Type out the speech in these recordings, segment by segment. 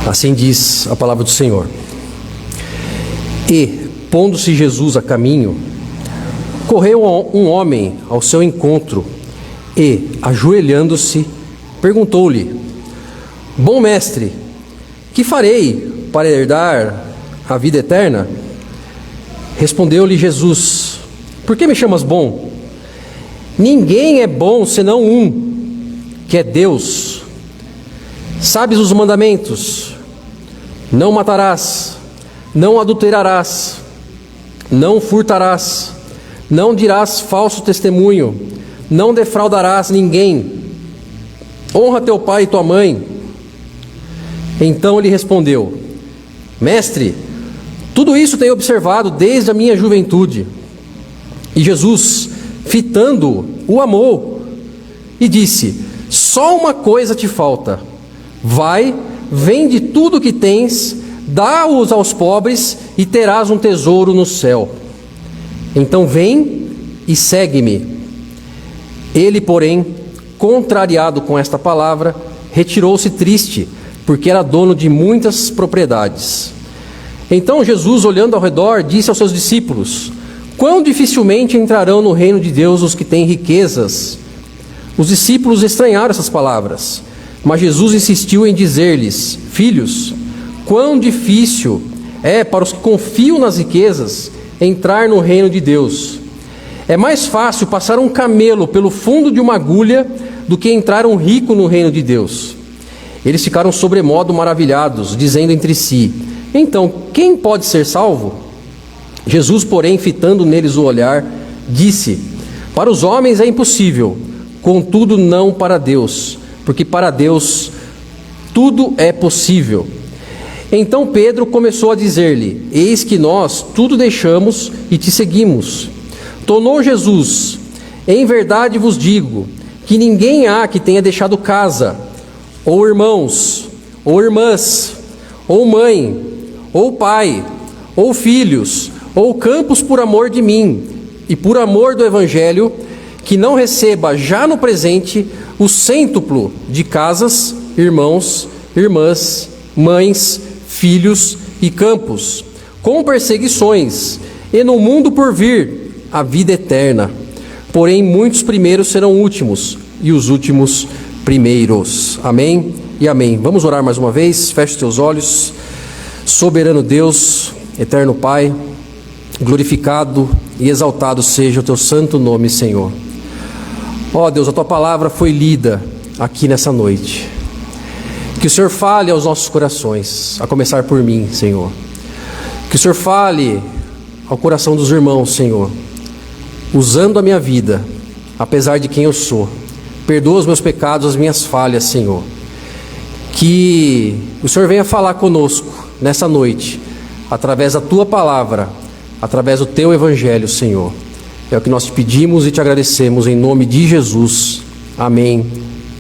Assim diz a palavra do Senhor. E, pondo-se Jesus a caminho, correu um homem ao seu encontro e, ajoelhando-se, perguntou-lhe: Bom mestre, que farei para herdar a vida eterna? Respondeu-lhe Jesus: Por que me chamas bom? Ninguém é bom senão um, que é Deus. Sabes os mandamentos: não matarás, não adulterarás, não furtarás, não dirás falso testemunho, não defraudarás ninguém, honra teu pai e tua mãe. Então ele respondeu: Mestre, tudo isso tenho observado desde a minha juventude. E Jesus, fitando-o, o amou e disse: Só uma coisa te falta. Vai, vende tudo o que tens, dá-os aos pobres e terás um tesouro no céu. Então vem e segue-me. Ele, porém, contrariado com esta palavra, retirou-se triste, porque era dono de muitas propriedades. Então Jesus, olhando ao redor, disse aos seus discípulos: Quão dificilmente entrarão no reino de Deus os que têm riquezas? Os discípulos estranharam essas palavras, mas Jesus insistiu em dizer-lhes: Filhos, quão difícil é para os que confiam nas riquezas entrar no reino de Deus. É mais fácil passar um camelo pelo fundo de uma agulha do que entrar um rico no reino de Deus. Eles ficaram sobremodo maravilhados, dizendo entre si: Então, quem pode ser salvo? Jesus, porém, fitando neles o olhar, disse: Para os homens é impossível, contudo não para Deus, porque para Deus tudo é possível. Então Pedro começou a dizer-lhe: Eis que nós tudo deixamos e te seguimos. Tornou Jesus: Em verdade vos digo, que ninguém há que tenha deixado casa, ou irmãos, ou irmãs, ou mãe, ou pai, ou filhos, ou campos por amor de mim e por amor do Evangelho, que não receba já no presente o cêntuplo de casas, irmãos, irmãs, mães, filhos e campos, com perseguições, e no mundo por vir a vida eterna. Porém, muitos primeiros serão últimos, e os últimos primeiros. Amém e amém. Vamos orar mais uma vez. Feche os teus olhos. Soberano Deus, eterno Pai, glorificado e exaltado seja o teu santo nome, Senhor. Ó Deus, a tua palavra foi lida aqui nessa noite. Que o Senhor fale aos nossos corações, a começar por mim, Senhor. Que o Senhor fale ao coração dos irmãos, Senhor, usando a minha vida, apesar de quem eu sou. Perdoa os meus pecados, as minhas falhas, Senhor. Que o Senhor venha falar conosco nessa noite, através da tua palavra, através do teu evangelho, Senhor. É o que nós te pedimos e te agradecemos em nome de Jesus. Amém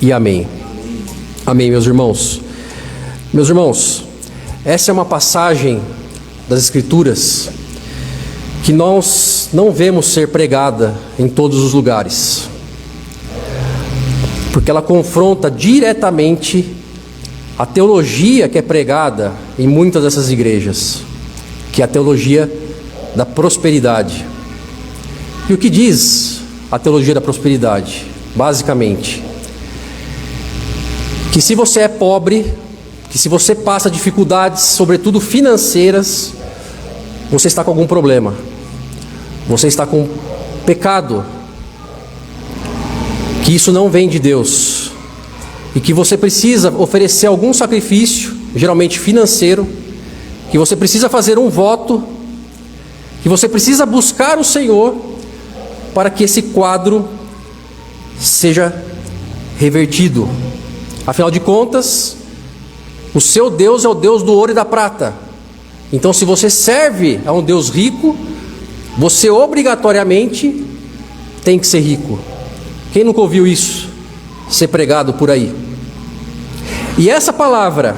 e amém. Amém, meus irmãos. Meus irmãos, essa é uma passagem das Escrituras que nós não vemos ser pregada em todos os lugares, porque ela confronta diretamente a teologia que é pregada em muitas dessas igrejas, que é a teologia da prosperidade. E o que diz a teologia da prosperidade? Basicamente, que se você é pobre, que se você passa dificuldades, sobretudo financeiras, você está com algum problema, você está com pecado, que isso não vem de Deus, e que você precisa oferecer algum sacrifício, geralmente financeiro, que você precisa fazer um voto, que você precisa buscar o Senhor para que esse quadro seja revertido. Afinal de contas, o seu Deus é o Deus do ouro e da prata. Então, se você serve a um Deus rico, você obrigatoriamente tem que ser rico. Quem nunca ouviu isso ser pregado por aí? E essa palavra,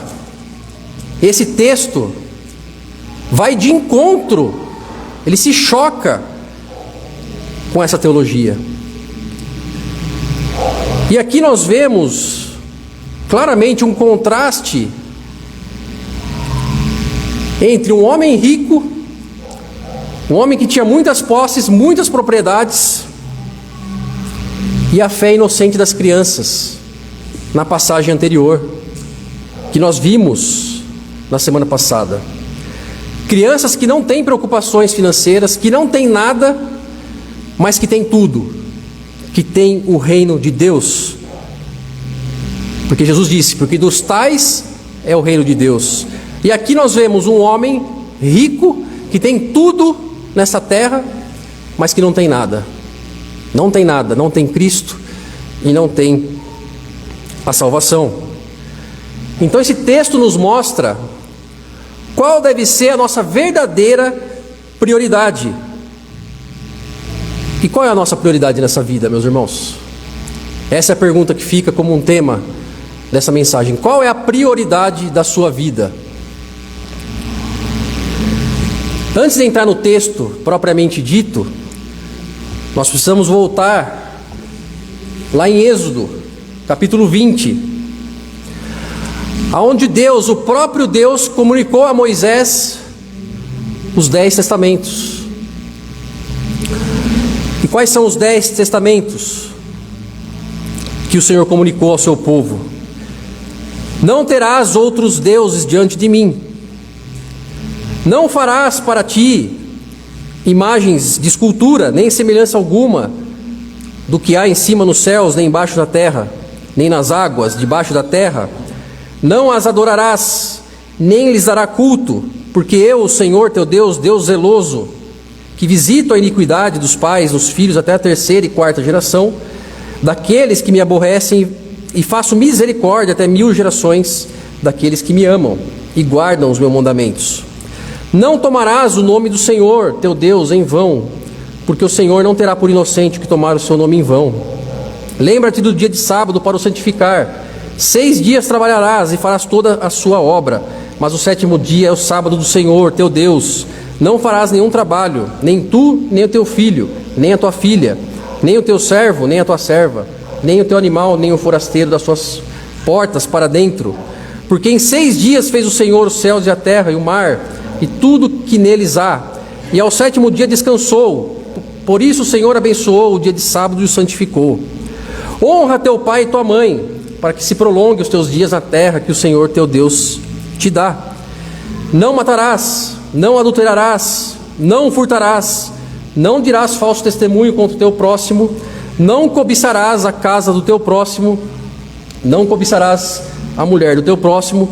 esse texto, vai de encontro, ele se choca com essa teologia. E aqui nós vemos claramente um contraste entre um homem rico, um homem que tinha muitas posses, muitas propriedades, e a fé inocente das crianças, na passagem anterior, que nós vimos na semana passada. Crianças que não têm preocupações financeiras, que não têm nada, mas que têm tudo, que têm o reino de Deus. Porque Jesus disse, porque dos tais é o reino de Deus. E aqui nós vemos um homem rico, que tem tudo nessa terra, mas que não tem nada. Não tem nada, não tem Cristo e não tem a salvação. Então esse texto nos mostra qual deve ser a nossa verdadeira prioridade. E qual é a nossa prioridade nessa vida, meus irmãos? Essa é a pergunta que fica como um tema dessa mensagem. Qual é a prioridade da sua vida? Antes de entrar no texto propriamente dito, nós precisamos voltar lá em Êxodo, capítulo 20, aonde Deus, o próprio Deus, comunicou a Moisés os 10 testamentos. E quais são os 10 testamentos que o Senhor comunicou ao seu povo? Não terás outros deuses diante de mim. Não farás para ti imagens de escultura, nem semelhança alguma do que há em cima nos céus, nem embaixo da terra, nem nas águas debaixo da terra. Não as adorarás, nem lhes dará culto, porque eu, o Senhor teu Deus, Deus zeloso, que visito a iniquidade dos pais nos filhos até a 3ª e 4ª geração, daqueles que me aborrecem, e faço misericórdia até 1000 gerações daqueles que me amam e guardam os meus mandamentos. Não tomarás o nome do Senhor teu Deus em vão, porque o Senhor não terá por inocente que tomar o seu nome em vão. Lembra-te do dia de sábado para o santificar. 6 dias trabalharás e farás toda a sua obra, mas o 7º dia é o sábado do Senhor teu Deus. Não farás nenhum trabalho, nem tu, nem o teu filho, nem a tua filha, nem o teu servo, nem a tua serva, nem o teu animal, nem o forasteiro das suas portas para dentro. Porque em 6 dias fez o Senhor os céus e a terra e o mar, e tudo que neles há, e ao 7º dia descansou. Por isso o Senhor abençoou o dia de sábado e o santificou. Honra teu pai e tua mãe, para que se prolongue os teus dias na terra que o Senhor teu Deus te dá. Não matarás, não adulterarás, não furtarás, não dirás falso testemunho contra o teu próximo, não cobiçarás a casa do teu próximo, não cobiçarás a mulher do teu próximo,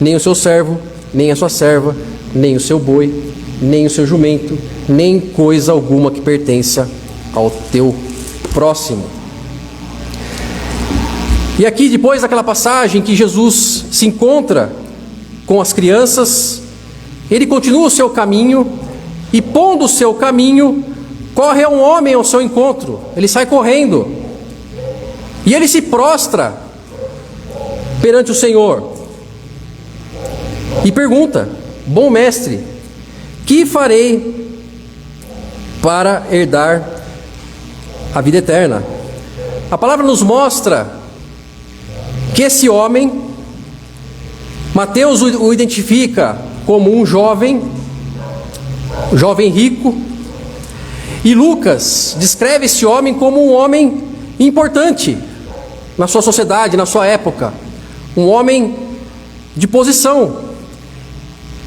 nem o seu servo, nem a sua serva, nem o seu boi, nem o seu jumento, nem coisa alguma que pertença ao teu próximo. E aqui, depois daquela passagem que Jesus se encontra com as crianças, ele continua o seu caminho, e pondo o seu caminho, corre um homem ao seu encontro. Ele sai correndo, e ele se prostra perante o Senhor, e pergunta: bom mestre, que farei para herdar a vida eterna? A palavra nos mostra que esse homem, Mateus o identifica como um jovem rico, e Lucas descreve esse homem como um homem importante na sua sociedade, na sua época, um homem de posição.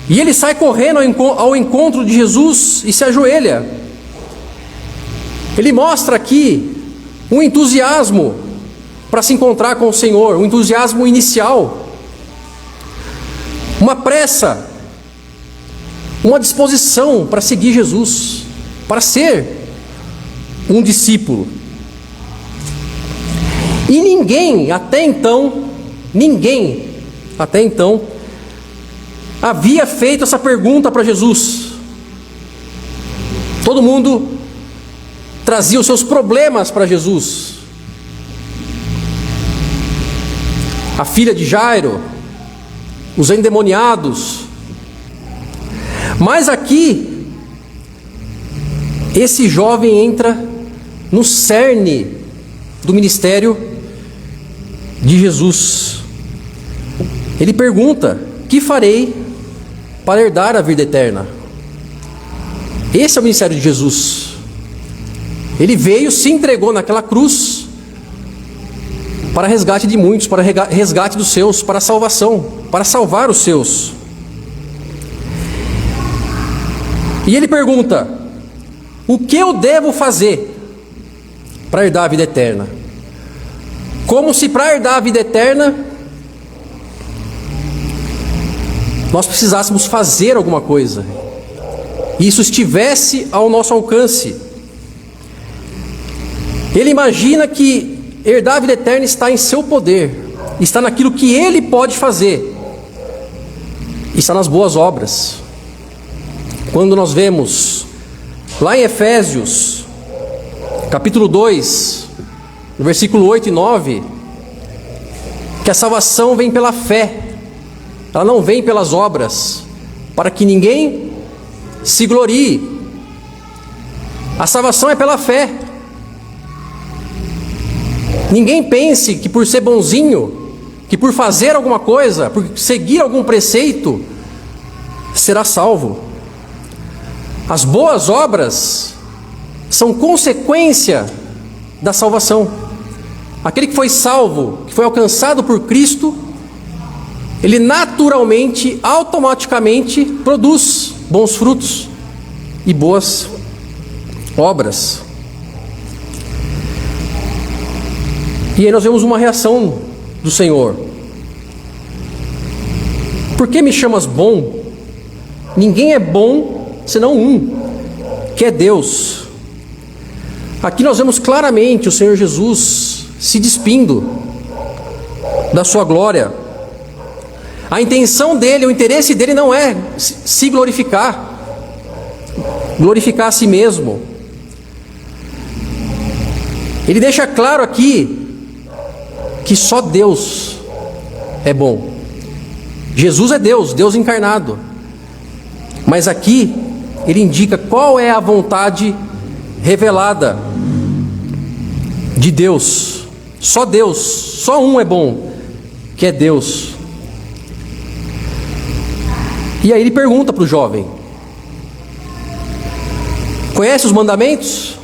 E ele sai correndo ao encontro de Jesus e se ajoelha. Ele mostra aqui um entusiasmo para se encontrar com o Senhor, um entusiasmo inicial, uma pressa, uma disposição para seguir Jesus, para ser um discípulo. E ninguém até então havia feito essa pergunta para Jesus. Todo mundo trazia os seus problemas para Jesus. A filha de Jairo, os endemoniados. Mas aqui, esse jovem entra no cerne do ministério de Jesus. Ele pergunta: que farei para herdar a vida eterna? Esse é o ministério de Jesus. Ele veio, se entregou naquela cruz para resgate de muitos, para resgate dos seus, para salvação, para salvar os seus. E ele pergunta: o que eu devo fazer para herdar a vida eterna? Como se para herdar a vida eterna nós precisássemos fazer alguma coisa, e isso estivesse ao nosso alcance. Ele imagina que herdar a vida eterna está em seu poder, está naquilo que ele pode fazer, está nas boas obras. Quando nós vemos lá em Efésios, capítulo 2, no versículo 8 e 9, que a salvação vem pela fé, ela não vem pelas obras, para que ninguém se glorie. A salvação é pela fé. Ninguém pense que por ser bonzinho, que por fazer alguma coisa, por seguir algum preceito, será salvo. As boas obras são consequência da salvação. Aquele que foi salvo, que foi alcançado por Cristo, ele naturalmente, automaticamente produz bons frutos e boas obras. E aí nós vemos uma reação do Senhor: por que me chamas bom? Ninguém é bom senão um, que é Deus. Aqui nós vemos claramente o Senhor Jesus se despindo da sua glória. A intenção dele, o interesse dele não é se glorificar a si mesmo. Ele deixa claro aqui que só Deus é bom. Jesus é Deus, Deus encarnado. Mas aqui ele indica qual é a vontade revelada de Deus. Só Deus, só um é bom, que é Deus. E aí ele pergunta para o jovem: conhece os mandamentos?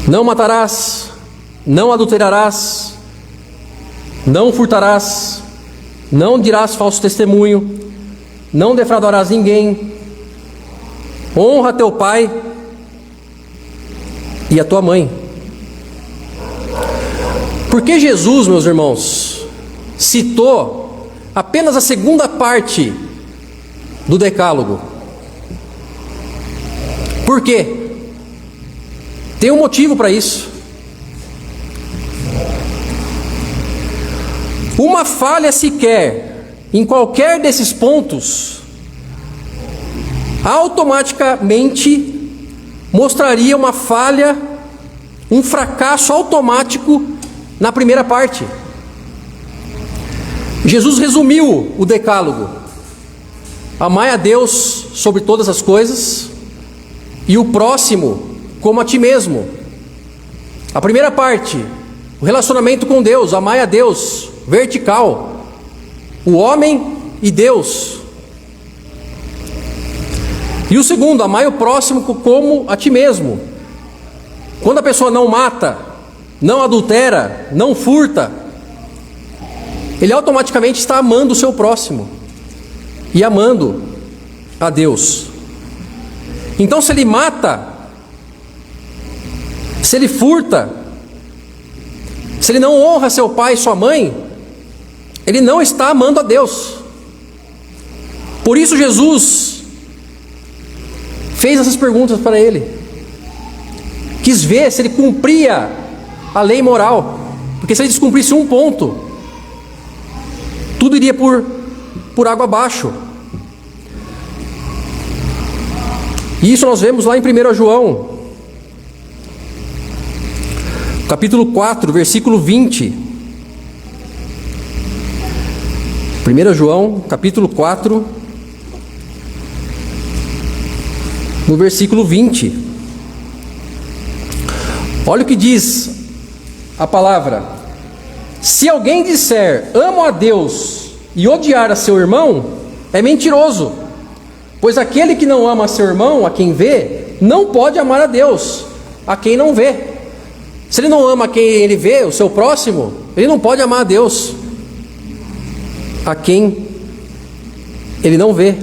Não matarás, não adulterarás, não furtarás, não dirás falso testemunho, não defraudarás ninguém, honra teu pai e a tua mãe. Por que Jesus, meus irmãos, citou apenas a segunda parte do decálogo? Por quê? Tem um motivo para isso. Uma falha sequer em qualquer desses pontos automaticamente mostraria uma falha, um fracasso automático na primeira parte. Jesus resumiu o decálogo: amai a Deus sobre todas as coisas e o próximo como a ti mesmo. A primeira parte, o relacionamento com Deus, amai a Deus, vertical, o homem e Deus. E o segundo, amai o próximo como a ti mesmo. Quando a pessoa não mata, não adultera, não furta, ele automaticamente está amando o seu próximo e amando a Deus. Então, se ele mata, se ele furta, se ele não honra seu pai e sua mãe, ele não está amando a Deus. Por isso Jesus fez essas perguntas para ele. Quis ver se ele cumpria a lei moral, porque se ele descumprisse um ponto, tudo iria por água abaixo. E isso nós vemos lá em 1 João, capítulo 4, versículo 20. 1 João, capítulo 4, no versículo 20. Olha o que diz a palavra: se alguém disser amo a Deus e odiar a seu irmão, é mentiroso, pois aquele que não ama a seu irmão, a quem vê, não pode amar a Deus, a quem não vê. Se ele não ama a quem ele vê, o seu próximo, ele não pode amar a Deus, a quem ele não vê.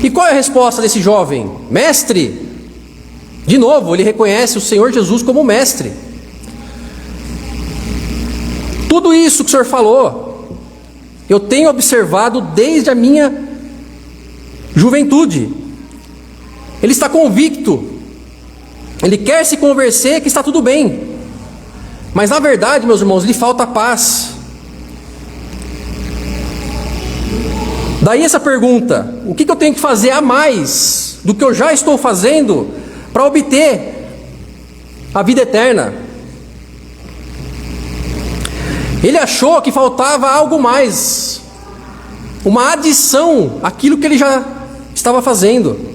E qual é a resposta desse jovem? Mestre, de novo, ele reconhece o Senhor Jesus como mestre. Tudo isso que o Senhor falou, eu tenho observado desde a minha juventude. Ele está convicto, ele quer se convencer que está tudo bem, mas na verdade, meus irmãos, lhe falta paz. Daí essa pergunta: o que eu tenho que fazer a mais do que eu já estou fazendo para obter a vida eterna? Ele achou que faltava algo mais, uma adição àquilo que ele já estava fazendo.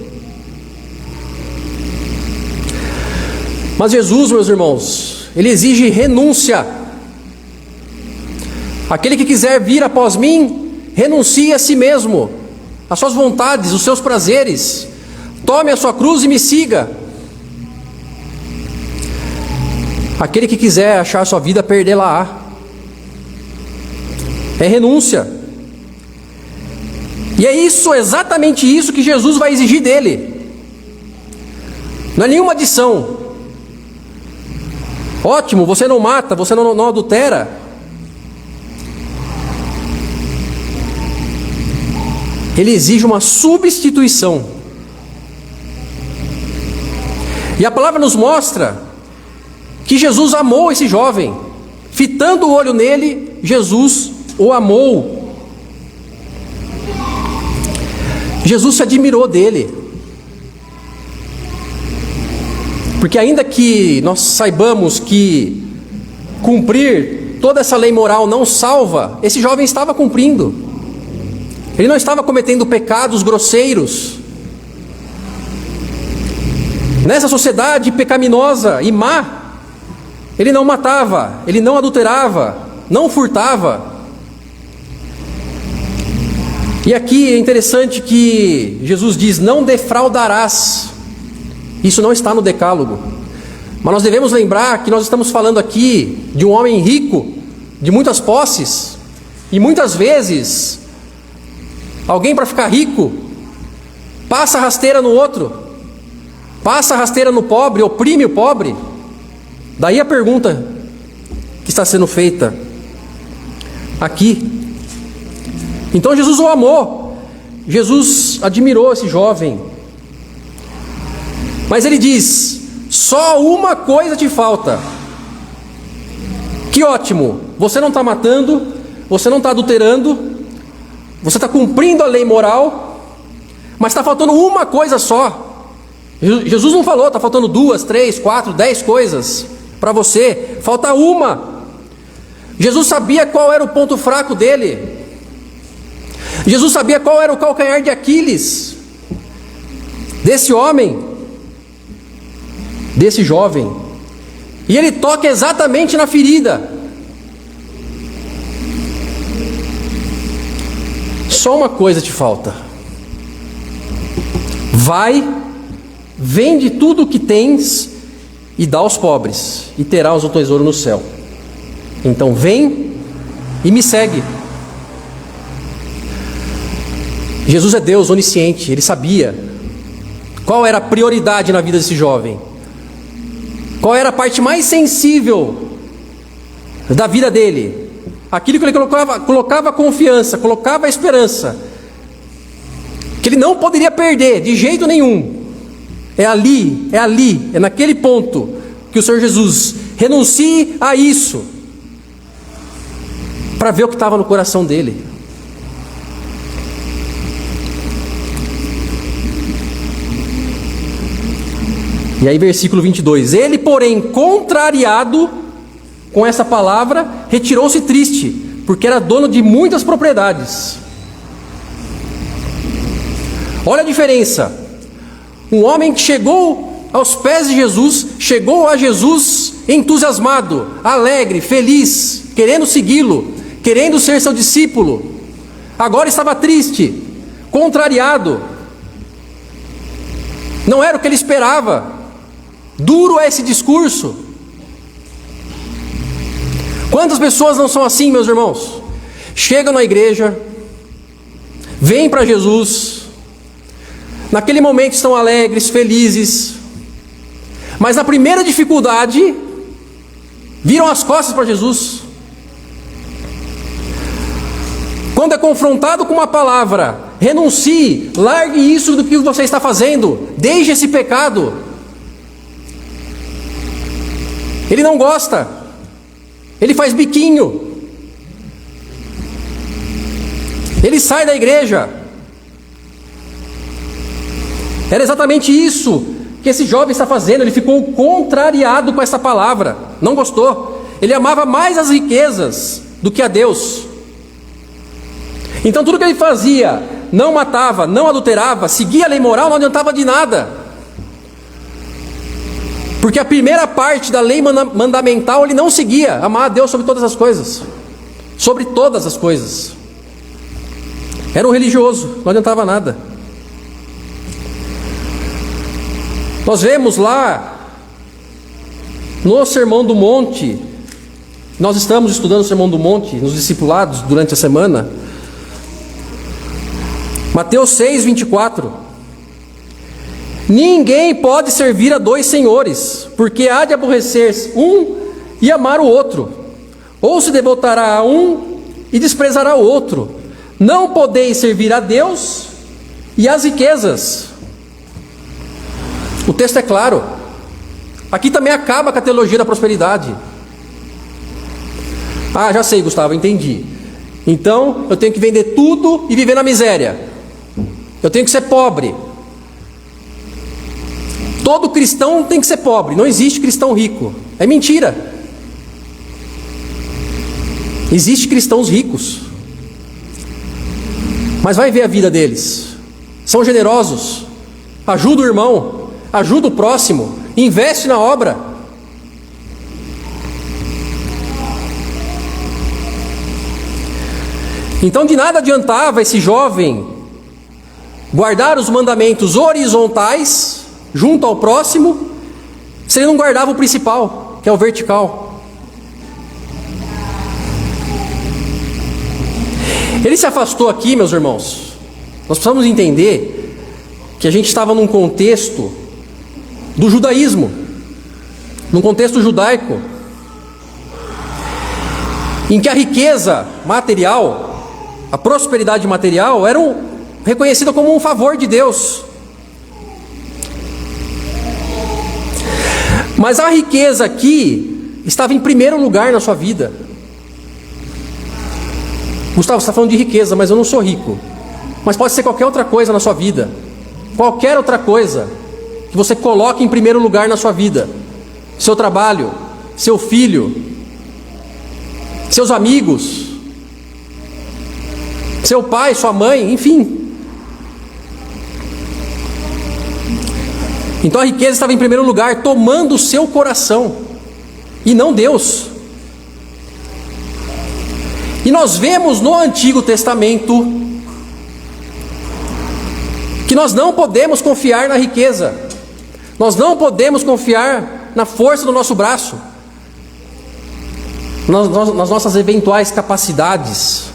Mas Jesus, meus irmãos, ele exige renúncia. Aquele que quiser vir após mim, renuncie a si mesmo, às suas vontades, os seus prazeres, tome a sua cruz e me siga. Aquele que quiser achar sua vida, perdê-la-á. É renúncia. E é isso, exatamente isso que Jesus vai exigir dele. Não é nenhuma adição. Ótimo, você não mata, você não adultera. Ele exige uma substituição. E a palavra nos mostra que Jesus amou esse jovem. Fitando o olho nele, Jesus o amou. Jesus se admirou dele. Porque ainda que nós saibamos que cumprir toda essa lei moral não salva, esse jovem estava cumprindo. Ele não estava cometendo pecados grosseiros. Nessa sociedade pecaminosa e má, ele não matava, ele não adulterava, não furtava. E aqui é interessante que Jesus diz: não defraudarás. Isso não está no decálogo. Mas nós devemos lembrar que nós estamos falando aqui de um homem rico, de muitas posses. E muitas vezes, alguém para ficar rico, passa rasteira no outro, passa rasteira no pobre, oprime o pobre. Daí a pergunta que está sendo feita aqui. Então Jesus o amou, Jesus admirou esse jovem, mas ele diz: só uma coisa te falta. Que ótimo, você não está matando, você não está adulterando, você está cumprindo a lei moral, mas está faltando uma coisa só. Jesus não falou, está faltando 2, 3, 4, 10 coisas para você, falta uma. Jesus sabia qual era o ponto fraco dele. Jesus sabia qual era o calcanhar de Aquiles desse homem, desse jovem, e ele toca exatamente na ferida. Só uma coisa te falta. Vai, vende tudo o que tens e dá aos pobres, e terás o tesouro no céu. Então vem e me segue. Jesus é Deus onisciente, ele sabia qual era a prioridade na vida desse jovem, qual era a parte mais sensível da vida dele, aquilo que ele colocava confiança, colocava esperança, que ele não poderia perder de jeito nenhum. É ali, é naquele ponto que o Senhor Jesus renuncie a isso, para ver o que estava no coração dele. E aí versículo 22, ele porém, contrariado com essa palavra, retirou-se triste, porque era dono de muitas propriedades. Olha a diferença. Um homem que chegou aos pés de Jesus, chegou a Jesus entusiasmado, alegre, feliz, querendo segui-lo, querendo ser seu discípulo. Agora estava triste, contrariado. Não era o que ele esperava. Duro é esse discurso. Quantas pessoas não são assim, meus irmãos? Chegam na igreja, vêm para Jesus, naquele momento estão alegres, felizes, mas na primeira dificuldade, viram as costas para Jesus. Quando é confrontado com uma palavra, renuncie, largue isso do que você está fazendo, deixe esse pecado. Ele não gosta, ele faz biquinho, ele sai da igreja. Era exatamente isso que esse jovem está fazendo. Ele ficou contrariado com essa palavra, não gostou. Ele amava mais as riquezas do que a Deus. Então tudo que ele fazia, não matava, não adulterava, seguia a lei moral, não adiantava de nada. Porque a primeira parte da lei mandamental ele não seguia, amar a Deus sobre todas as coisas. Sobre todas as coisas. Era um religioso, não adiantava nada. Nós vemos lá no Sermão do Monte, nós estamos estudando o Sermão do Monte nos discipulados durante a semana. Mateus 6, 24. Ninguém pode servir a dois senhores, porque há de aborrecer um e amar o outro, ou se devotará a um e desprezará o outro. Não podeis servir a Deus e às riquezas. O texto é claro. Aqui também acaba com a teologia da prosperidade. Ah, já sei, Gustavo, entendi. Então eu tenho que vender tudo e viver na miséria. Eu tenho que ser pobre. Todo cristão tem que ser pobre. Não existe cristão rico. É mentira. Existem cristãos ricos. Mas vai ver a vida deles. São generosos. Ajuda o irmão. Ajuda o próximo. Investe na obra. Então de nada adiantava esse jovem guardar os mandamentos horizontais junto ao próximo, se ele não guardava o principal, que é o vertical. Ele se afastou aqui, meus irmãos. Nós precisamos entender que a gente estava num contexto do judaísmo, num contexto judaico, em que a riqueza material, a prosperidade material, eram reconhecida como um favor de Deus. Mas a riqueza aqui estava em primeiro lugar na sua vida. Gustavo, você está falando de riqueza, mas eu não sou rico. Mas pode ser qualquer outra coisa na sua vida. Qualquer outra coisa que você coloque em primeiro lugar na sua vida. Seu trabalho, seu filho, seus amigos, seu pai, sua mãe, enfim. Então a riqueza estava em primeiro lugar, tomando o seu coração, e não Deus. E nós vemos no Antigo Testamento que nós não podemos confiar na riqueza, nós não podemos confiar na força do nosso braço, nas nossas eventuais capacidades.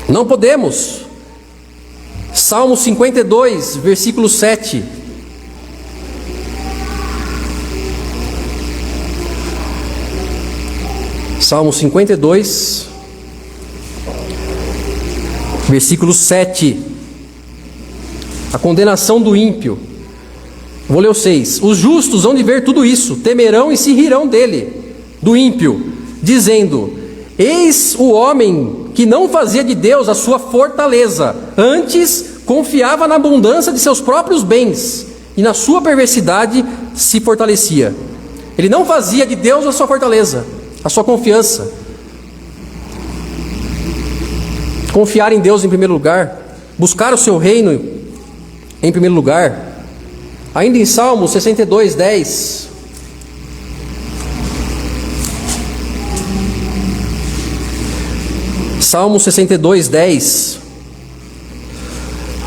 Não podemos. Salmo 52, versículo 7. Salmo 52, versículo 7. A condenação do ímpio. Vou ler o 6. Os justos hão de ver tudo isso, temerão e se rirão dele, do ímpio, dizendo: eis o homem que não fazia de Deus a sua fortaleza, antes confiava na abundância de seus próprios bens, e na sua perversidade se fortalecia. Ele não fazia de Deus a sua fortaleza, a sua confiança. Confiar em Deus em primeiro lugar, buscar o seu reino em primeiro lugar, ainda em Salmo 62, 10. Salmo 62, 10.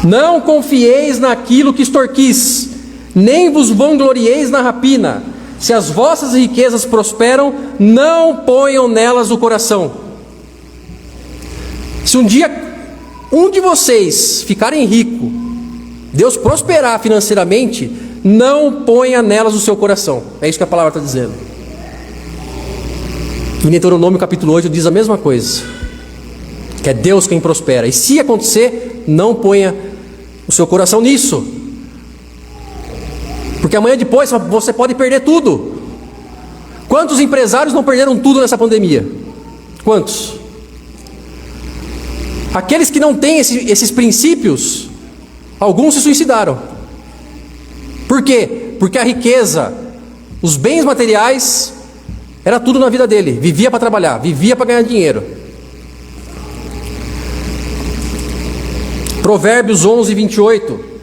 Não confieis naquilo que extorquis, nem vos vanglorieis na rapina. Se as vossas riquezas prosperam, não ponham nelas o coração. Se um dia um de vocês ficarem rico, Deus prosperar financeiramente, não ponha nelas o seu coração. É isso que a palavra está dizendo. Em Deuteronômio capítulo 8 diz a mesma coisa, que é Deus quem prospera. E se acontecer, não ponha o seu coração nisso, porque amanhã depois você pode perder tudo. Quantos empresários não perderam tudo nessa pandemia? Quantos? Aqueles que não têm esses princípios, alguns se suicidaram. Por quê? Porque a riqueza, os bens materiais, era tudo na vida dele. Vivia para trabalhar, vivia para ganhar dinheiro. Provérbios 11, 28.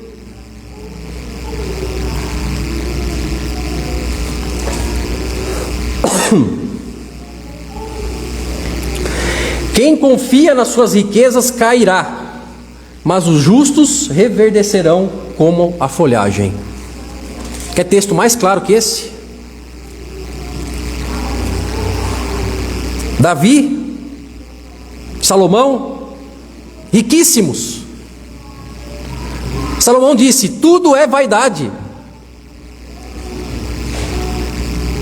Quem confia nas suas riquezas cairá, mas os justos reverdecerão como a folhagem. Quer texto mais claro que esse? Davi, Salomão, riquíssimos. Salomão disse: tudo é vaidade.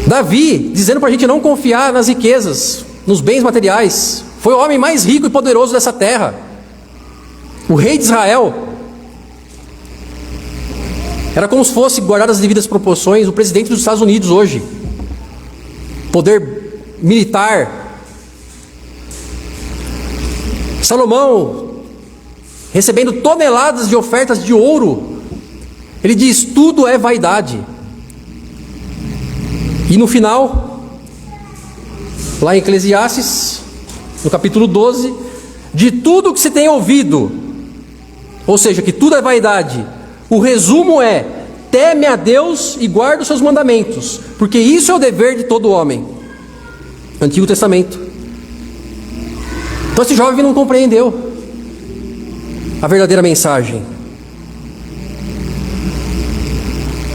Davi, dizendo para a gente não confiar nas riquezas, nos bens materiais, foi o homem mais rico e poderoso dessa terra, o rei de Israel. Era como se fosse, guardado as devidas proporções, o presidente dos Estados Unidos hoje. Poder militar. Salomão, recebendo toneladas de ofertas de ouro, ele diz: tudo é vaidade. E no final, lá em Eclesiastes, no capítulo 12, de tudo que se tem ouvido, ou seja, que tudo é vaidade, o resumo é: teme a Deus e guarda os seus mandamentos, porque isso é o dever de todo homem. Antigo Testamento. Então esse jovem não compreendeu a verdadeira mensagem.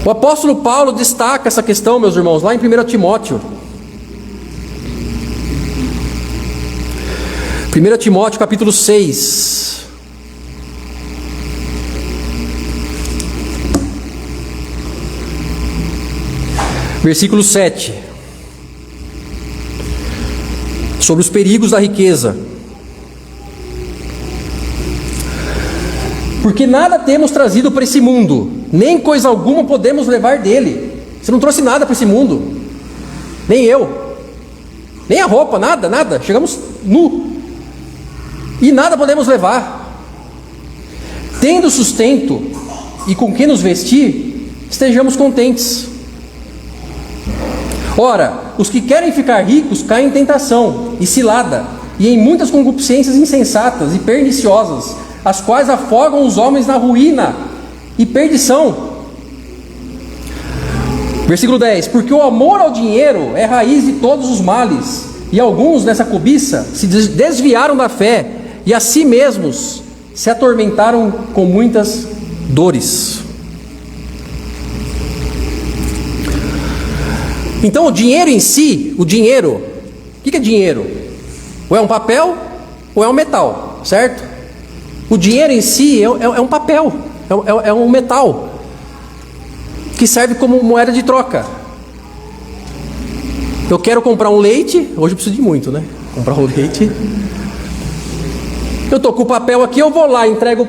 O apóstolo Paulo destaca essa questão, meus irmãos, lá em 1 Timóteo. 1 Timóteo capítulo 6. Versículo 7. Sobre os perigos da riqueza. Porque nada temos trazido para esse mundo, nem coisa alguma podemos levar dele. Você não trouxe nada para esse mundo, nem eu, nem a roupa, nada, nada. Chegamos nu e nada podemos levar. Tendo sustento e com que nos vestir, estejamos contentes. Ora, os que querem ficar ricos caem em tentação e cilada, e em muitas concupiscências insensatas e perniciosas, as quais afogam os homens na ruína e perdição. Versículo 10. Porque o amor ao dinheiro é raiz de todos os males, e alguns nessa cobiça se desviaram da fé, e a si mesmos se atormentaram com muitas dores. Então o dinheiro em si, o dinheiro, o que é dinheiro? Ou é um papel, ou é um metal, certo? O dinheiro em si é um papel, é um metal, que serve como moeda de troca. Eu quero comprar um leite, hoje eu preciso de muito, né? Comprar um leite. Eu estou com o papel aqui, eu vou lá, entrego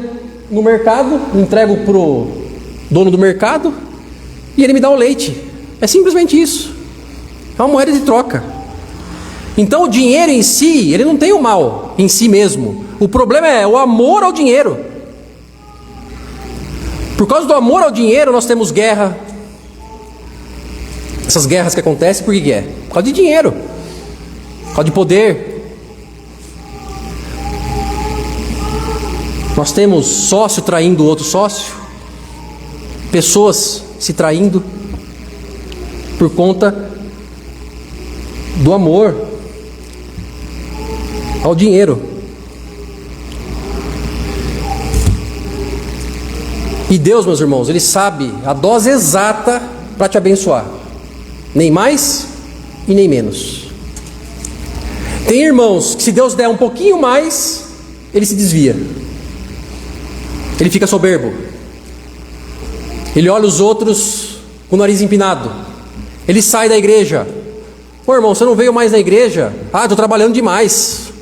no mercado, entrego para o dono do mercado, e ele me dá o leite. É simplesmente isso. É uma moeda de troca. Então o dinheiro em si, ele não tem o mal em si mesmo. O problema é o amor ao dinheiro. Por causa do amor ao dinheiro, nós temos guerra. Essas guerras que acontecem, por que é? Por causa de dinheiro, por causa de poder. Nós temos sócio traindo outro sócio. pessoas se traindo por conta do amor ao dinheiro. E Deus, meus irmãos, Ele sabe a dose exata para te abençoar, nem mais e nem menos. Tem irmãos que, se Deus der um pouquinho mais, ele se desvia, ele fica soberbo, ele olha os outros com o nariz empinado, ele sai da igreja. Pô, irmão, você não veio mais na igreja? Ah, estou trabalhando demais,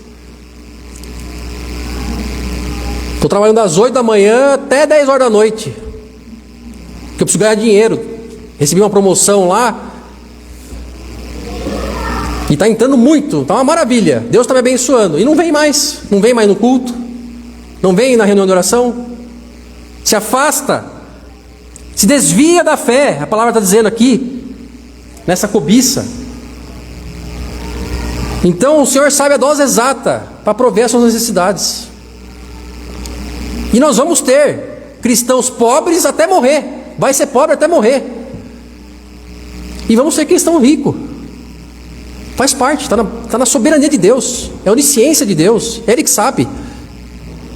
estou trabalhando das 8 da manhã até 10 horas da noite, porque eu preciso ganhar dinheiro, recebi uma promoção lá, e está entrando muito, está uma maravilha, Deus está me abençoando, e não vem mais no culto, não vem na reunião de oração, se afasta, se desvia da fé. A palavra está dizendo aqui, nessa cobiça. Então o Senhor sabe a dose exata para prover as suas necessidades, e nós vamos ter cristãos pobres até morrer, vai ser pobre até morrer, e vamos ser cristão rico. Faz parte, está na soberania de Deus, é a onisciência de Deus, é Ele que sabe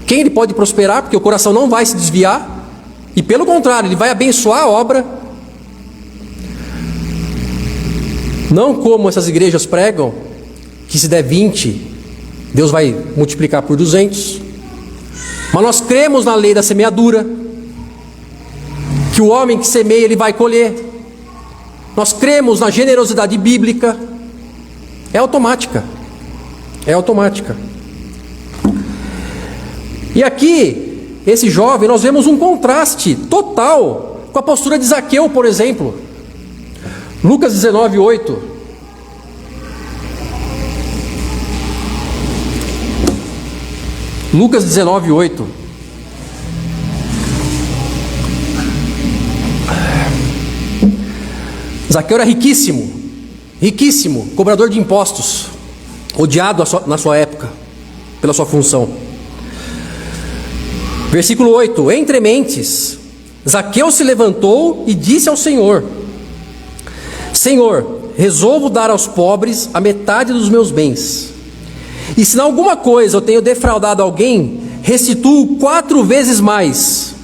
quem Ele pode prosperar, porque o coração não vai se desviar, e pelo contrário, Ele vai abençoar a obra, não como essas igrejas pregam, que se der 20, Deus vai multiplicar por 200, mas nós cremos na lei da semeadura, que o homem que semeia, ele vai colher. Nós cremos na generosidade bíblica. É automática. É automática. E aqui, esse jovem, nós vemos um contraste total com a postura de Zaqueu, por exemplo. Lucas 19, 8. Lucas 19, 8. Zaqueu era riquíssimo. Riquíssimo, cobrador de impostos, odiado na sua época, pela sua função. Versículo 8: Entre mentes, Zaqueu se levantou e disse ao Senhor: Senhor, resolvo dar aos pobres a metade dos meus bens, e se em alguma coisa eu tenho defraudado alguém, restituo 4 vezes mais.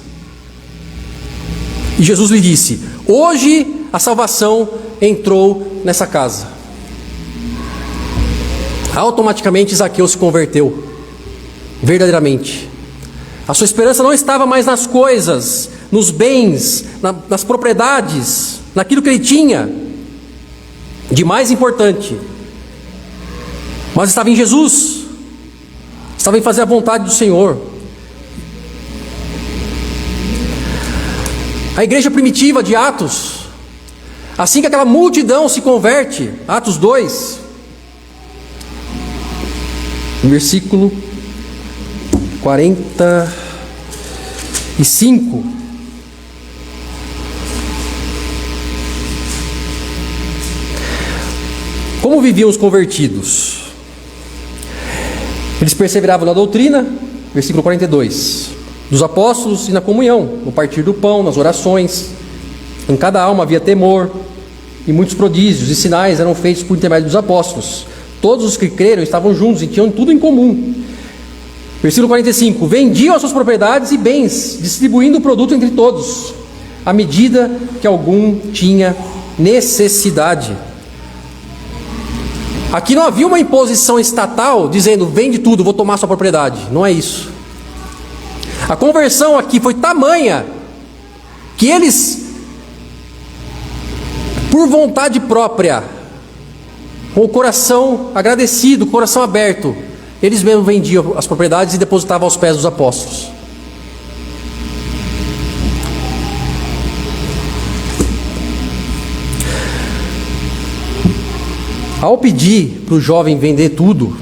E Jesus lhe disse: Hoje a salvação entrou nessa casa. Automaticamente Zaqueu se converteu, verdadeiramente. A sua esperança não estava mais nas coisas, nos bens, nas propriedades, naquilo que ele tinha de mais importante, mas estava em Jesus, estava em fazer a vontade do Senhor. A igreja primitiva de Atos, assim que aquela multidão se converte, Atos 2, versículo 45. Como viviam os convertidos? Eles perseveravam na doutrina, versículo 42, dos apóstolos e na comunhão, no partir do pão, nas orações. Em cada alma havia temor, e muitos prodígios e sinais eram feitos por intermédio dos apóstolos. Todos os que creram estavam juntos e tinham tudo em comum. Versículo 45: vendiam as suas propriedades e bens, distribuindo o produto entre todos, à medida que algum tinha necessidade. Aqui não havia uma imposição estatal dizendo: vende tudo, vou tomar sua propriedade. Não é isso. A conversão aqui foi tamanha que eles, por vontade própria, com o coração agradecido, o coração aberto, eles mesmos vendiam as propriedades e depositavam aos pés dos apóstolos. Ao pedir para o jovem vender tudo,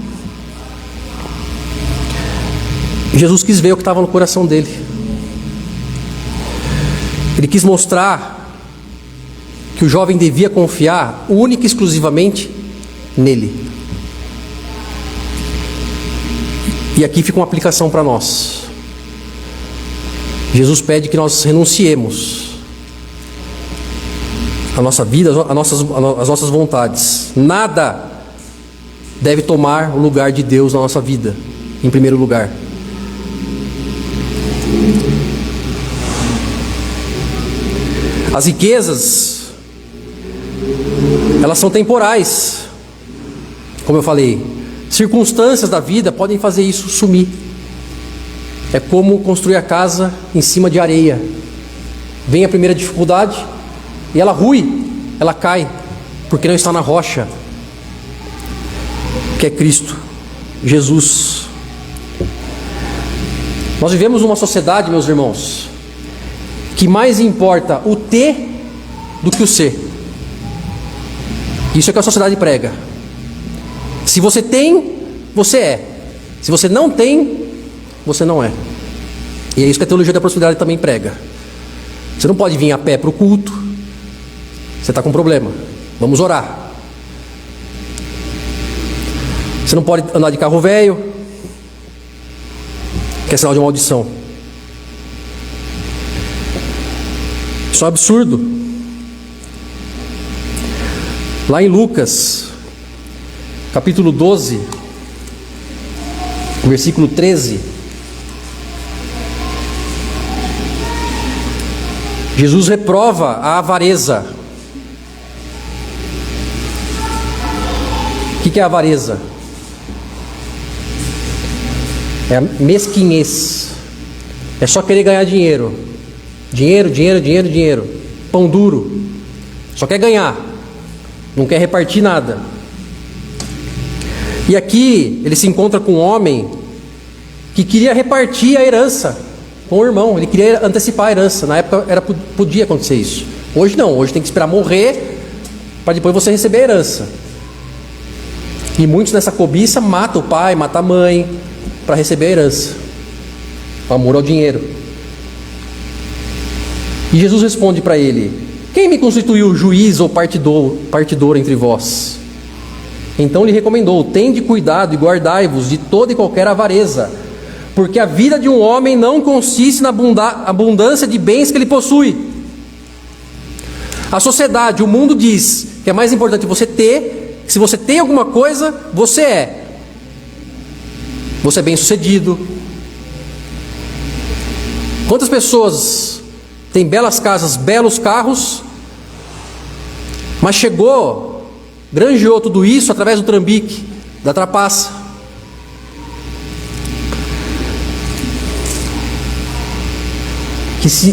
Jesus quis ver o que estava no coração dele. Ele quis mostrar que o jovem devia confiar única e exclusivamente nele. E aqui fica uma aplicação para nós. Jesus pede que nós renunciemos a nossa vida, as nossas vontades. Nada deve tomar o lugar de Deus na nossa vida, em primeiro lugar. As riquezas, elas são temporais. Como eu falei, circunstâncias da vida podem fazer isso sumir. É como construir a casa em cima de areia. Vem a primeira dificuldade e ela rui, ela cai, porque não está na rocha, que é Cristo, Jesus. Nós vivemos numa sociedade, meus irmãos, que mais importa o ter do que o ser. Isso é que a sociedade prega. Se você tem, você é. Se você não tem, você não é. E é isso que a teologia da prosperidade também prega. Você não pode vir a pé para o culto. Você está com um problema. Vamos orar. Você não pode andar de carro velho, que é sinal de maldição. Isso é um absurdo. Lá em Lucas, capítulo 12, versículo 13, Jesus reprova a avareza. O que é a avareza? É a mesquinhez. É só querer ganhar dinheiro. Dinheiro, dinheiro, dinheiro, dinheiro. Pão duro. Só quer ganhar. Não quer repartir nada. E aqui ele se encontra com um homem que queria repartir a herança com o irmão. Ele queria antecipar a herança. Na época podia acontecer isso. Hoje não. Hoje tem que esperar morrer para depois você receber a herança. E muitos nessa cobiça matam o pai, matam a mãe para receber a herança. O amor ao dinheiro. E Jesus responde para ele: quem me constituiu juiz ou partidor entre vós? Então lhe recomendou: tende cuidado e guardai-vos de toda e qualquer avareza, porque a vida de um homem não consiste na abundância de bens que ele possui. A sociedade, o mundo diz que é mais importante você ter. Se você tem alguma coisa, você é bem sucedido. Quantas pessoas têm belas casas, belos carros, mas granjeou tudo isso através do trambique, da trapaça.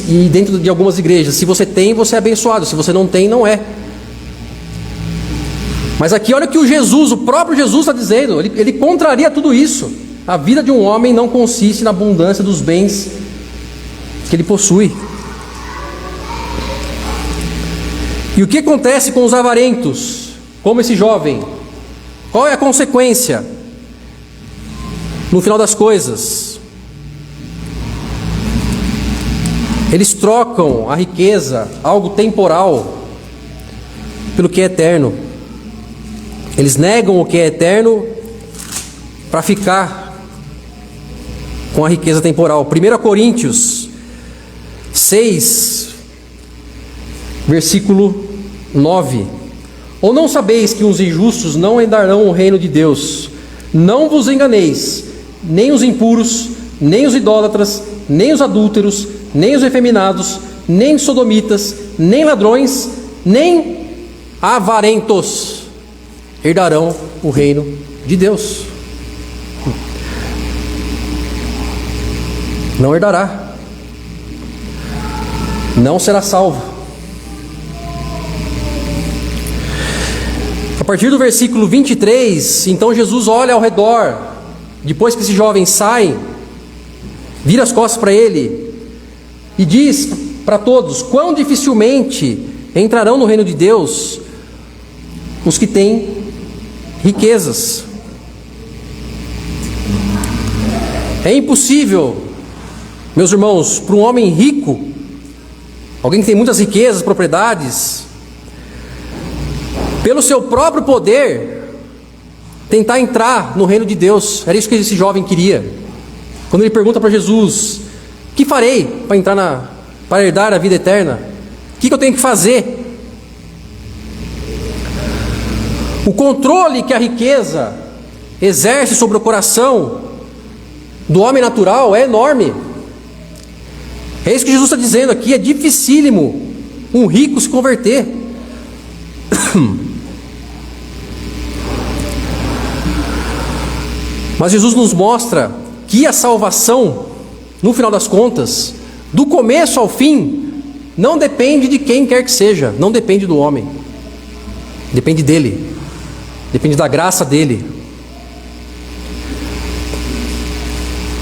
E dentro de algumas igrejas, se você tem, você é abençoado. Se você não tem, não é. Mas aqui olha o que o próprio Jesus está dizendo. Ele contraria tudo isso. A vida de um homem não consiste na abundância dos bens que ele possui. E o que acontece com os avarentos, como esse jovem? Qual é a consequência no final das coisas? Eles trocam a riqueza, algo temporal, pelo que é eterno. Eles negam o que é eterno para ficar com a riqueza temporal. 1 Coríntios 6, versículo 9. Ou não sabeis que os injustos não herdarão o reino de Deus? Não vos enganeis, nem os impuros, nem os idólatras, nem os adúlteros, nem os efeminados, nem os sodomitas, nem ladrões, nem avarentos herdarão o reino de Deus. Não herdará. Não será salvo. A partir do versículo 23, então Jesus olha ao redor, depois que esse jovem sai, vira as costas para ele e diz para todos: quão dificilmente entrarão no reino de Deus os que têm riquezas. É impossível, meus irmãos, para um homem rico, alguém que tem muitas riquezas, propriedades, pelo seu próprio poder, tentar entrar no reino de Deus. Era isso que esse jovem queria. Quando ele pergunta para Jesus: o que farei para herdar a vida eterna? O que eu tenho que fazer? O controle que a riqueza exerce sobre o coração do homem natural é enorme. É isso que Jesus está dizendo aqui. É dificílimo um rico se converter. Mas Jesus nos mostra que a salvação, no final das contas, do começo ao fim, não depende de quem quer que seja, não depende do homem, depende dele, depende da graça dele.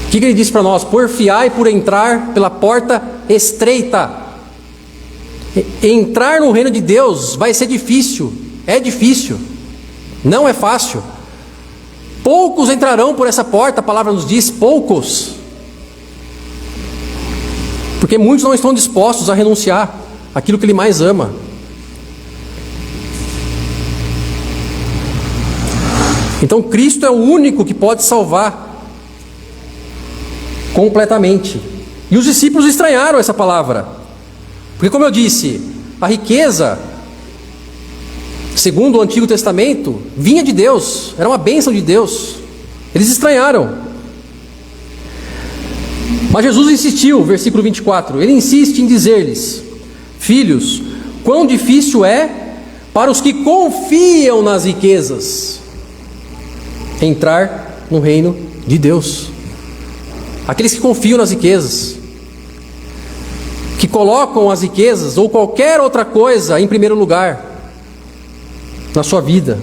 O que ele disse para nós? Porfiai por entrar pela porta estreita. Entrar no reino de Deus vai ser difícil, é difícil, não é fácil. Poucos entrarão por essa porta, a palavra nos diz, poucos. Porque muitos não estão dispostos a renunciar àquilo que ele mais ama. Então Cristo é o único que pode salvar completamente. E os discípulos estranharam essa palavra. Porque, como eu disse, a riqueza, segundo o Antigo Testamento, vinha de Deus, era uma bênção de Deus. Eles estranharam. Mas Jesus insistiu, versículo 24, ele insiste em dizer-lhes: filhos, quão difícil é para os que confiam nas riquezas entrar no reino de Deus. Aqueles que confiam nas riquezas, que colocam as riquezas ou qualquer outra coisa em primeiro lugar na sua vida.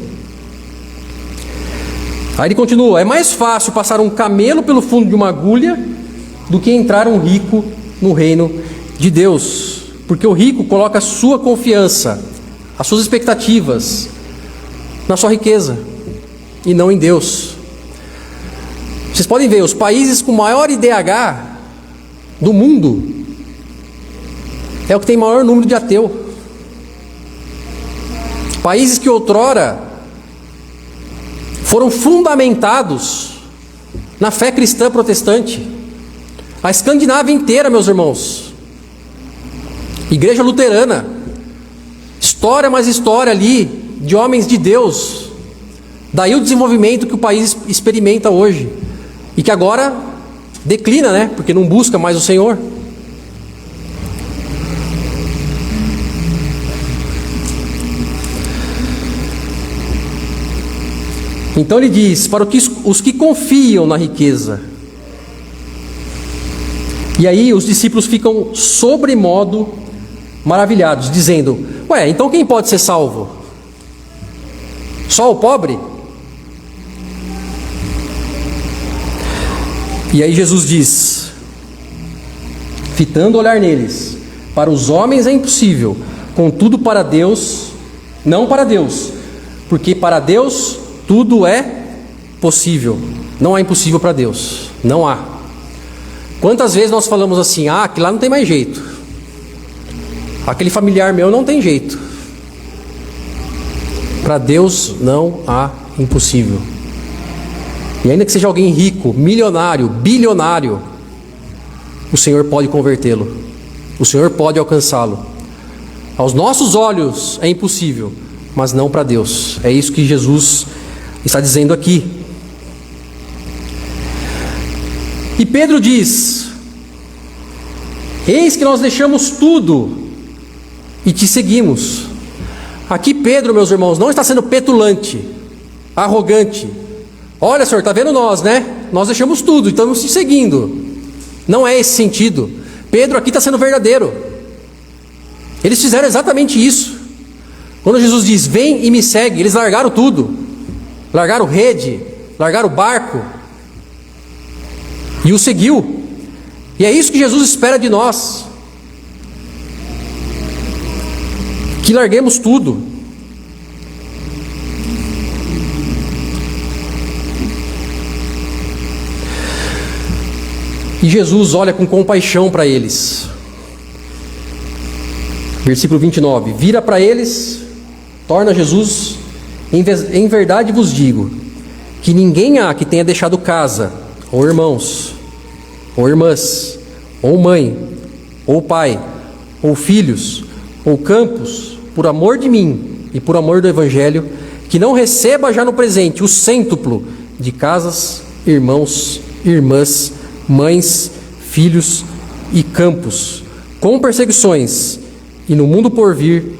Aí ele continua: é mais fácil passar um camelo pelo fundo de uma agulha do que entrar um rico no reino de Deus. Porque o rico coloca a sua confiança, as suas expectativas na sua riqueza e não em Deus. Vocês podem ver, os países com maior IDH do mundo é o que tem maior número de ateu. Países que outrora foram fundamentados na fé cristã protestante. A Escandinávia inteira, meus irmãos. Igreja luterana. História mais história ali de homens de Deus. Daí o desenvolvimento que o país experimenta hoje. E que agora declina, né? Porque não busca mais o Senhor. Então ele diz: para os que confiam na riqueza. E aí os discípulos ficam sobremodo maravilhados, dizendo: ué, então quem pode ser salvo? Só o pobre? E aí Jesus diz, fitando o olhar neles: para os homens é impossível, contudo para Deus, não para Deus, porque para Deus tudo é possível. Não há impossível para Deus, não há. Quantas vezes nós falamos assim: ah, aquele lá não tem mais jeito, aquele familiar meu não tem jeito. Para Deus não há impossível. E ainda que seja alguém rico, milionário, bilionário, o Senhor pode convertê-lo, o Senhor pode alcançá-lo. Aos nossos olhos é impossível, mas não para Deus. É isso que Jesus está dizendo aqui. E Pedro diz: eis que nós deixamos tudo e te seguimos. Aqui Pedro, meus irmãos, não está sendo petulante, arrogante. Olha, Senhor, está vendo nós, né? Nós deixamos tudo e estamos te seguindo. Não é esse sentido. Pedro aqui está sendo verdadeiro. Eles fizeram exatamente isso. Quando Jesus diz: vem e me segue, eles largaram tudo. Largaram rede, largaram o barco e o seguiu. E é isso que Jesus espera de nós, que larguemos tudo. E Jesus olha com compaixão para eles. Versículo 29. Vira para eles, torna Jesus: em verdade vos digo, que ninguém há que tenha deixado casa, ou irmãos, ou irmãs, ou mãe, ou pai, ou filhos, ou campos, por amor de mim e por amor do Evangelho, que não receba já no presente o cêntuplo de casas, irmãos, irmãs, mães, filhos e campos, com perseguições, e no mundo por vir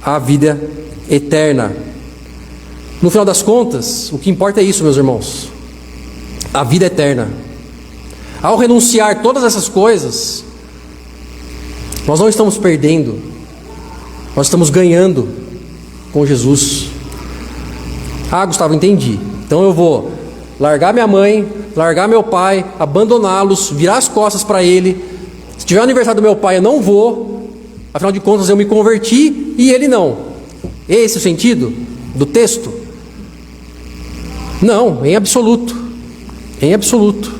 a vida eterna. No final das contas, o que importa é isso, meus irmãos: a vida eterna. Ao renunciar todas essas coisas, nós não estamos perdendo, nós estamos ganhando com Jesus. Ah, Gustavo, entendi. Então eu vou largar minha mãe, largar meu pai, abandoná-los, virar as costas para ele. Se tiver o aniversário do meu pai, eu não vou. Afinal de contas, eu me converti e ele não. Esse é o sentido do texto? Não, em absoluto. Em absoluto.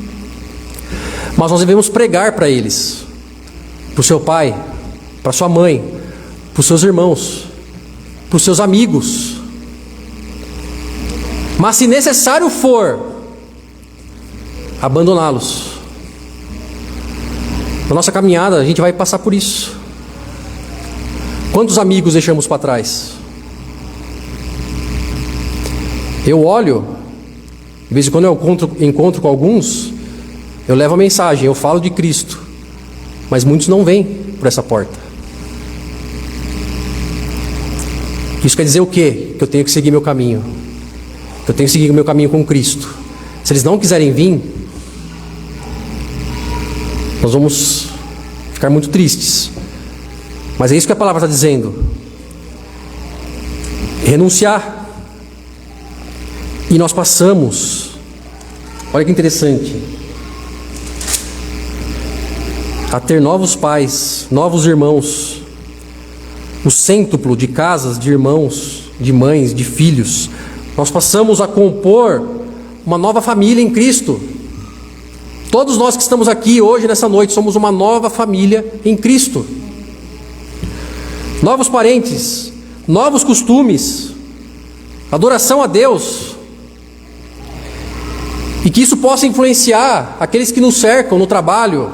Mas nós devemos pregar para eles, para o seu pai, para sua mãe, para os seus irmãos, para os seus amigos. Mas se necessário for, abandoná-los. Na nossa caminhada, a gente vai passar por isso. Quantos amigos deixamos para trás? Eu olho, de vez em quando eu encontro com alguns, eu levo a mensagem, eu falo de Cristo, mas muitos não vêm por essa porta. Isso quer dizer o quê? Que eu tenho que seguir meu caminho. Que eu tenho que seguir o meu caminho com Cristo. Se eles não quiserem vir, nós vamos ficar muito tristes. Mas é isso que a palavra está dizendo. Renunciar. E nós passamos, olha que interessante, a ter novos pais, novos irmãos, o cêntuplo de casas, de irmãos, de mães, de filhos. Nós passamos a compor uma nova família em Cristo. Todos nós que estamos aqui hoje, nessa noite, somos uma nova família em Cristo. Novos parentes, novos costumes, adoração a Deus. E que isso possa influenciar aqueles que nos cercam no trabalho,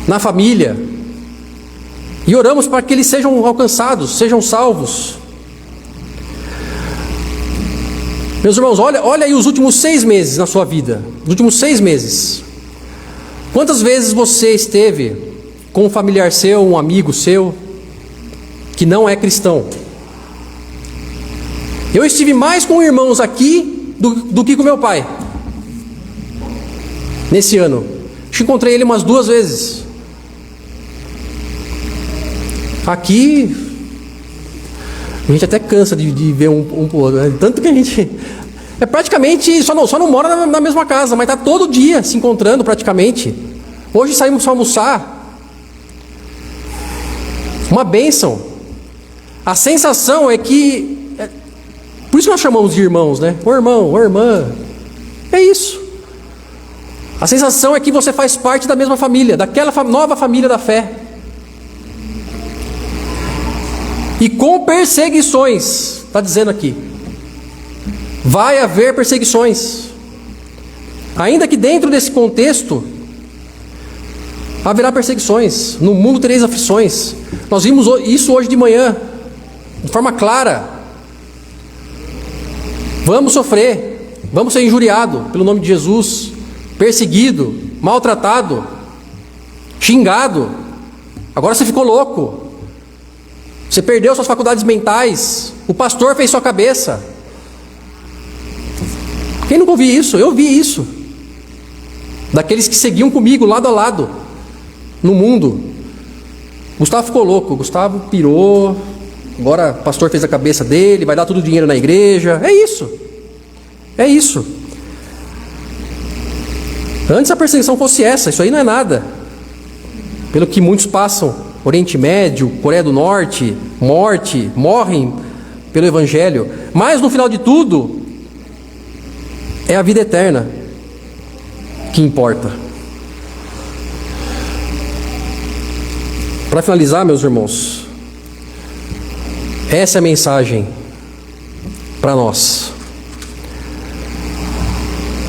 na família. E oramos para que eles sejam alcançados, sejam salvos. Meus irmãos, olha aí os últimos 6 meses na sua vida. Os últimos 6 meses. Quantas vezes você esteve com um familiar seu, um amigo seu, que não é cristão? Eu estive mais com irmãos aqui do que com meu pai. Nesse ano. Acho que encontrei ele umas 2 vezes. Aqui a gente até cansa de ver um pro outro, né? Tanto que a gente é praticamente só não mora na mesma casa, mas está todo dia se encontrando praticamente. Hoje saímos para almoçar. Uma bênção. A sensação é que por isso que nós chamamos de irmãos, né? Ô irmão, ô irmã. É isso. A sensação é que você faz parte da mesma família, daquela nova família da fé. E com perseguições, está dizendo aqui, vai haver perseguições. Ainda que dentro desse contexto, haverá perseguições. No mundo tereis aflições. Nós vimos isso hoje de manhã, de forma clara. Vamos sofrer, vamos ser injuriados pelo nome de Jesus, perseguido, maltratado, xingado. Agora você ficou louco. Você perdeu suas faculdades mentais. O pastor fez sua cabeça. Quem nunca ouviu isso? Eu vi isso. Daqueles que seguiam comigo lado a lado no mundo. Gustavo ficou louco. Gustavo pirou. Agora o pastor fez a cabeça dele. Vai dar todo o dinheiro na igreja. É isso. É isso. Antes a perseguição fosse essa. Isso aí não é nada. Pelo que muitos passam. Oriente Médio, Coreia do Norte, morrem pelo Evangelho. Mas no final de tudo, é a vida eterna que importa. Para finalizar, meus irmãos, essa é a mensagem para nós.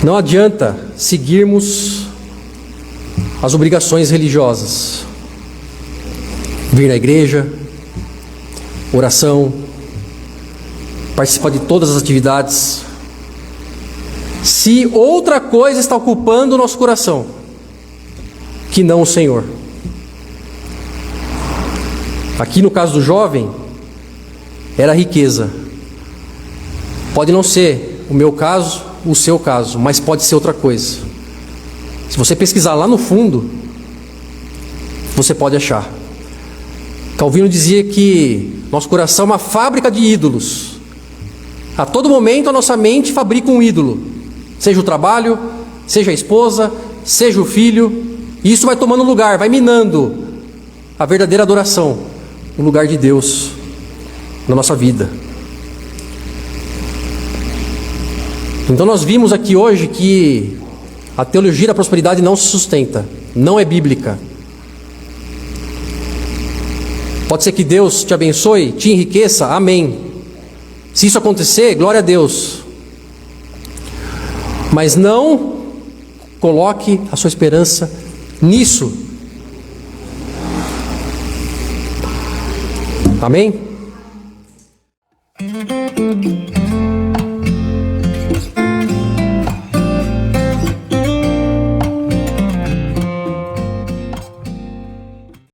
Não adianta seguirmos as obrigações religiosas. Vir na igreja, oração, participa de todas as atividades, se outra coisa está ocupando o nosso coração, que não o Senhor. Aqui no caso do jovem, era a riqueza. Pode não ser o meu caso, o seu caso, mas pode ser outra coisa. Se você pesquisar lá no fundo, você pode achar. Calvino dizia que nosso coração é uma fábrica de ídolos. A todo momento a nossa mente fabrica um ídolo, seja o trabalho, seja a esposa, seja o filho, e isso vai tomando lugar, vai minando a verdadeira adoração, o lugar de Deus na nossa vida. Então nós vimos aqui hoje que a teologia da prosperidade não se sustenta, não é bíblica. Pode ser que Deus te abençoe, te enriqueça, amém. Se isso acontecer, glória a Deus. Mas não coloque a sua esperança nisso. Amém?